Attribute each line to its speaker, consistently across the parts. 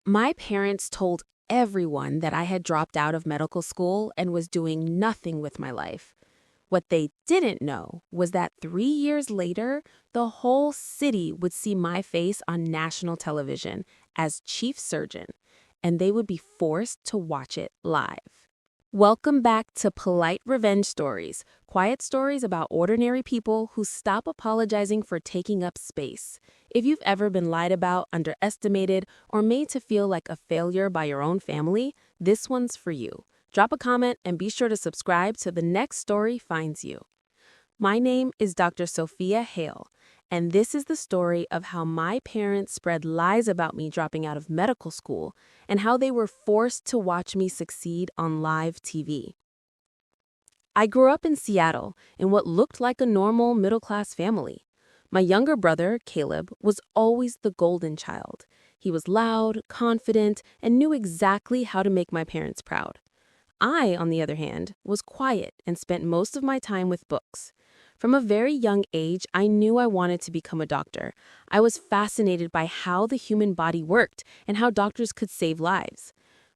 Speaker 1: My parents told everyone that I had dropped out of medical school and was doing nothing with my life. What they didn't know was that 3 years later, the whole city would see my face on national television as chief surgeon, and they would be forced to watch it live. Welcome back to Polite Revenge Stories, quiet stories about ordinary people who stop apologizing for taking up space. If you've ever been lied about, underestimated, or made to feel like a failure by your own family, this one's for you. Drop a comment and be sure to subscribe so the next story finds you. My name is Dr. Sophia Hale, and this is the story of how my parents spread lies about me dropping out of medical school and how they were forced to watch me succeed on live TV. I grew up in Seattle in what looked like a normal middle-class family. My younger brother, Caleb, was always the golden child. He was loud, confident, and knew exactly how to make my parents proud. I, on the other hand, was quiet and spent most of my time with books. From a very young age, I knew I wanted to become a doctor. I was fascinated by how the human body worked and how doctors could save lives.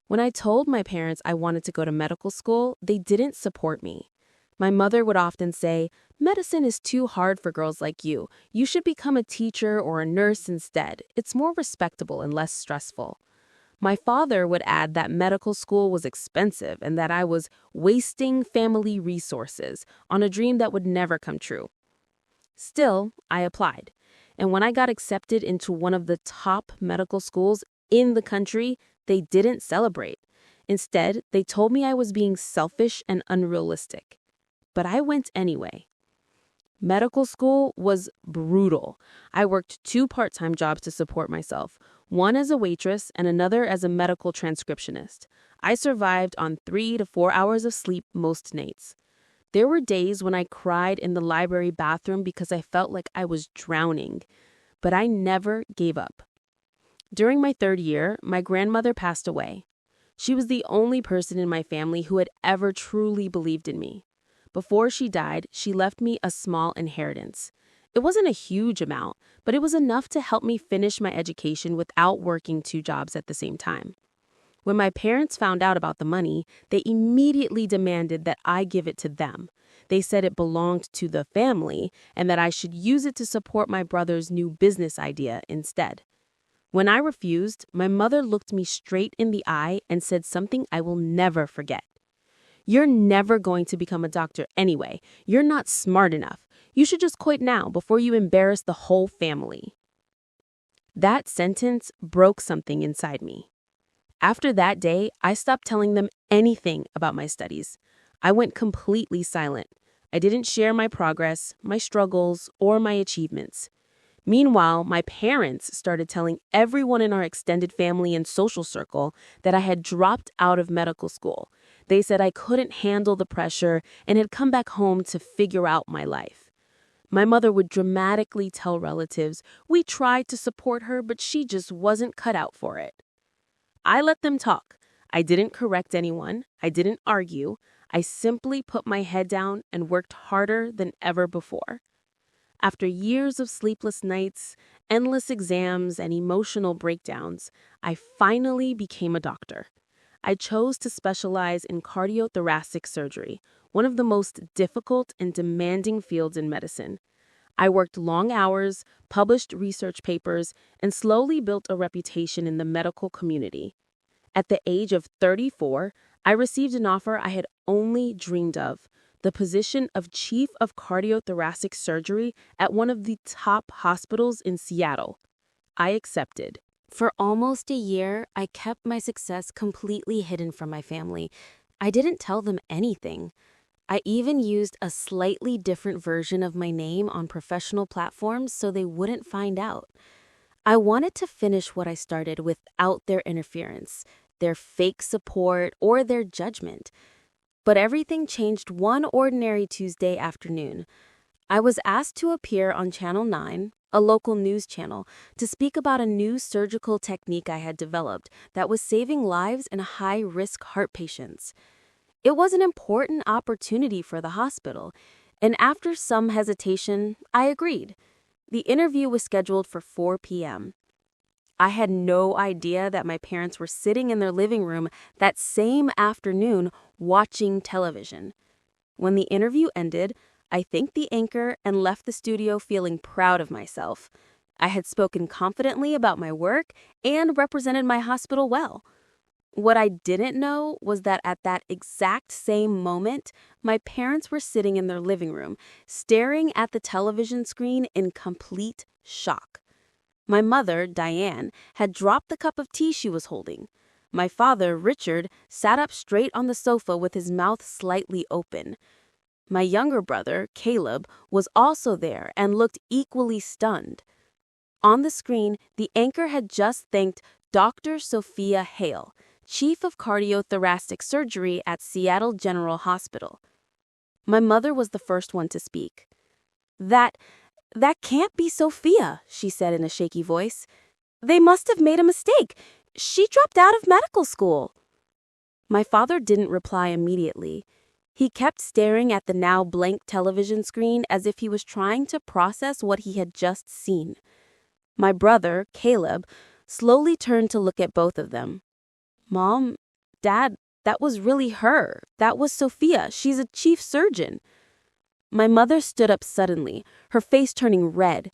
Speaker 1: When I told my parents I wanted to go to medical school, they didn't support me. My mother would often say, "Medicine is too hard for girls like you. You should become a teacher or a nurse instead. It's more respectable and less stressful." My father would add that medical school was expensive and that I was wasting family resources on a dream that would never come true. Still, I applied. And when I got accepted into one of the top medical schools in the country, they didn't celebrate. Instead, they told me I was being selfish and unrealistic. But I went anyway. Medical school was brutal. I worked 2 part-time jobs to support myself, one as a waitress and another as a medical transcriptionist. I survived on 3 to 4 hours of sleep most nights. There were days when I cried in the library bathroom because I felt like I was drowning, but I never gave up. During my 3rd year, my grandmother passed away. She was the only person in my family who had ever truly believed in me. Before she died, she left me a small inheritance. It wasn't a huge amount, but it was enough to help me finish my education without working 2 jobs at the same time. When my parents found out about the money, they immediately demanded that I give it to them. They said it belonged to the family and that I should use it to support my brother's new business idea instead. When I refused, my mother looked me straight in the eye and said something I will never forget. "You're never going to become a doctor anyway. You're not smart enough. You should just quit now before you embarrass the whole family." That sentence broke something inside me. After that day, I stopped telling them anything about my studies. I went completely silent. I didn't share my progress, my struggles, or my achievements. Meanwhile, my parents started telling everyone in our extended family and social circle that I had dropped out of medical school. They said I couldn't handle the pressure and had come back home to figure out my life. My mother would dramatically tell relatives we tried to support her, but she just wasn't cut out for it. I let them talk. I didn't correct anyone. I didn't argue. I simply put my head down and worked harder than ever before. After years of sleepless nights, endless exams, and emotional breakdowns, I finally became a doctor. I chose to specialize in cardiothoracic surgery, one of the most difficult and demanding fields in medicine. I worked long hours, published research papers, and slowly built a reputation in the medical community. At the age of 34, I received an offer I had only dreamed of: the position of Chief of Cardiothoracic Surgery at one of the top hospitals in Seattle. I accepted. For almost a year, I kept my success completely hidden from my family. I didn't tell them anything. I even used a slightly different version of my name on professional platforms so they wouldn't find out. I wanted to finish what I started without their interference, their fake support, or their judgment. But everything changed one ordinary Tuesday afternoon. I was asked to appear on Channel 9, a local news channel, to speak about a new surgical technique I had developed that was saving lives in high-risk heart patients. It was an important opportunity for the hospital, and after some hesitation, I agreed. The interview was scheduled for 4 p.m. I had no idea that my parents were sitting in their living room that same afternoon watching television. When the interview ended, I thanked the anchor and left the studio feeling proud of myself. I had spoken confidently about my work and represented my hospital well. What I didn't know was that at that exact same moment, my parents were sitting in their living room, staring at the television screen in complete shock. My mother, Diane, had dropped the cup of tea she was holding. My father, Richard, sat up straight on the sofa with his mouth slightly open. My younger brother, Caleb, was also there and looked equally stunned. On the screen, the anchor had just thanked Dr. Sophia Hale, Chief of Cardiothoracic Surgery at Seattle General Hospital. My mother was the first one to speak. That can't be Sophia, she said in a shaky voice. They must have made a mistake. She dropped out of medical school. My father didn't reply immediately. He kept staring at the now blank television screen as if he was trying to process what he had just seen. My brother, Caleb, slowly turned to look at both of them. Mom, Dad, that was really her. That was Sophia. She's a chief surgeon. My mother stood up suddenly, her face turning red.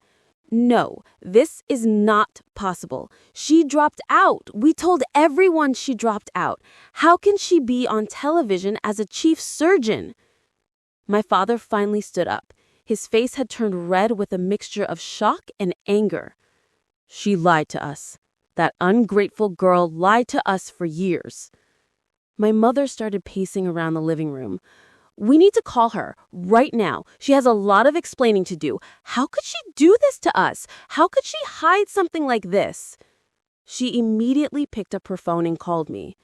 Speaker 1: No, this is not possible. She dropped out. We told everyone she dropped out. How can she be on television as a chief surgeon? My father finally stood up. His face had turned red with a mixture of shock and anger. She lied to us. That ungrateful girl lied to us for years. My mother started pacing around the living room. We need to call her right now. She has a lot of explaining to do. How could she do this to us? How could she hide something like this? She immediately picked up her phone and called me.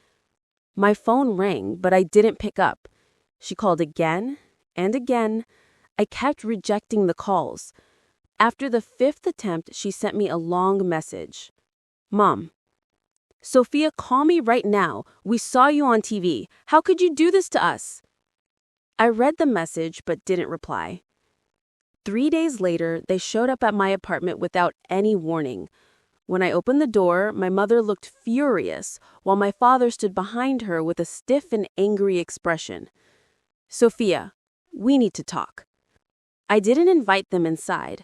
Speaker 1: My phone rang, but I didn't pick up. She called again and again. I kept rejecting the calls. After the 5th attempt, she sent me a long message. Mom, Sophia, call me right now. We saw you on TV. How could you do this to us? I read the message but didn't reply. 3 days later, they showed up at my apartment without any warning. When I opened the door, my mother looked furious, while my father stood behind her with a stiff and angry expression. Sophia, we need to talk. I didn't invite them inside.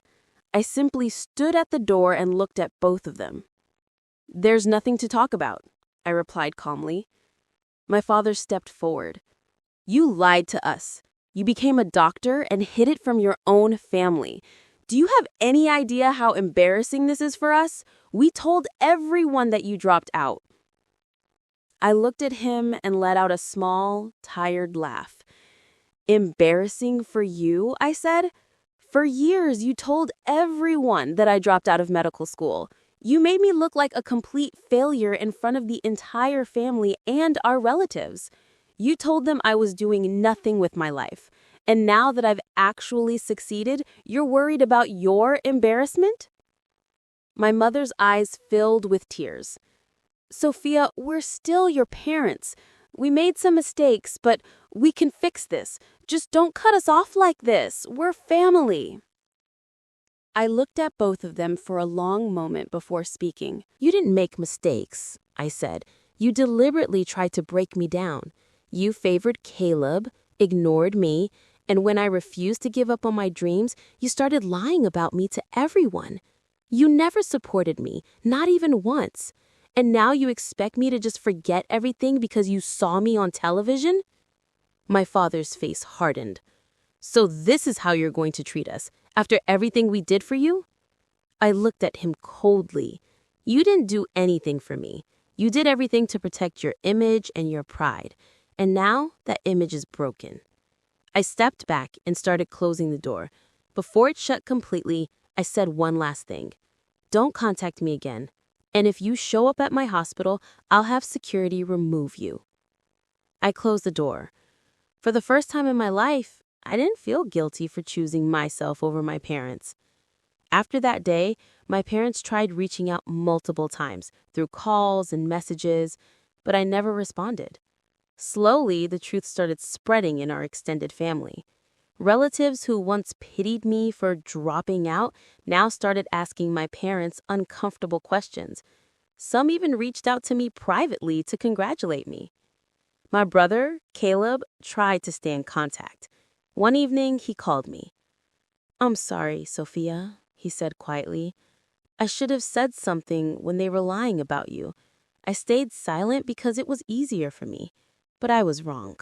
Speaker 1: I simply stood at the door and looked at both of them. There's nothing to talk about, I replied calmly. My father stepped forward. You lied to us. You became a doctor and hid it from your own family. Do you have any idea how embarrassing this is for us? We told everyone that you dropped out. I looked at him and let out a small, tired laugh. Embarrassing for you, I said. For years, you told everyone that I dropped out of medical school. You made me look like a complete failure in front of the entire family and our relatives. You told them I was doing nothing with my life. And now that I've actually succeeded, you're worried about your embarrassment? My mother's eyes filled with tears. Sophia, we're still your parents. We made some mistakes, but we can fix this. Just don't cut us off like this. We're family. I looked at both of them for a long moment before speaking. You didn't make mistakes, I said. You deliberately tried to break me down. You favored Caleb, ignored me, and when I refused to give up on my dreams, you started lying about me to everyone. You never supported me, not even once. And now you expect me to just forget everything because you saw me on television? My father's face hardened. So this is how you're going to treat us, after everything we did for you? I looked at him coldly. You didn't do anything for me. You did everything to protect your image and your pride. And now that image is broken. I stepped back and started closing the door. Before it shut completely, I said one last thing. Don't contact me again. And if you show up at my hospital, I'll have security remove you. I closed the door. For the first time in my life, I didn't feel guilty for choosing myself over my parents. After that day, my parents tried reaching out multiple times through calls and messages, but I never responded. Slowly, the truth started spreading in our extended family. Relatives who once pitied me for dropping out now started asking my parents uncomfortable questions. Some even reached out to me privately to congratulate me. My brother, Caleb, tried to stay in contact. One evening, he called me. "I'm sorry, Sophia," he said quietly. "I should have said something when they were lying about you. I stayed silent because it was easier for me, but I was wrong."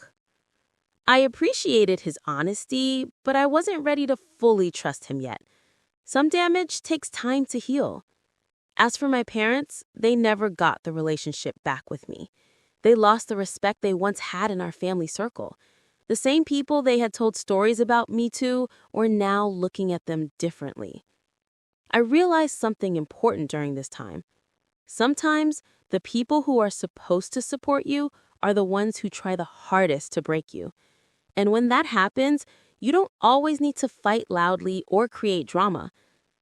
Speaker 1: I appreciated his honesty, but I wasn't ready to fully trust him yet. Some damage takes time to heal. As for my parents, they never got the relationship back with me. They lost the respect they once had in our family circle. The same people they had told stories about me to were now looking at them differently. I realized something important during this time. Sometimes the people who are supposed to support you are the ones who try the hardest to break you. And when that happens, you don't always need to fight loudly or create drama.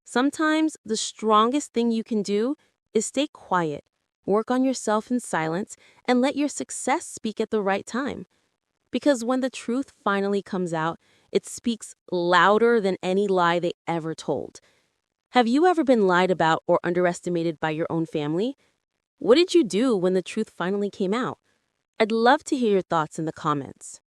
Speaker 1: Sometimes the strongest thing you can do is stay quiet, work on yourself in silence, and let your success speak at the right time. Because when the truth finally comes out, it speaks louder than any lie they ever told. Have you ever been lied about or underestimated by your own family? What did you do when the truth finally came out? I'd love to hear your thoughts in the comments.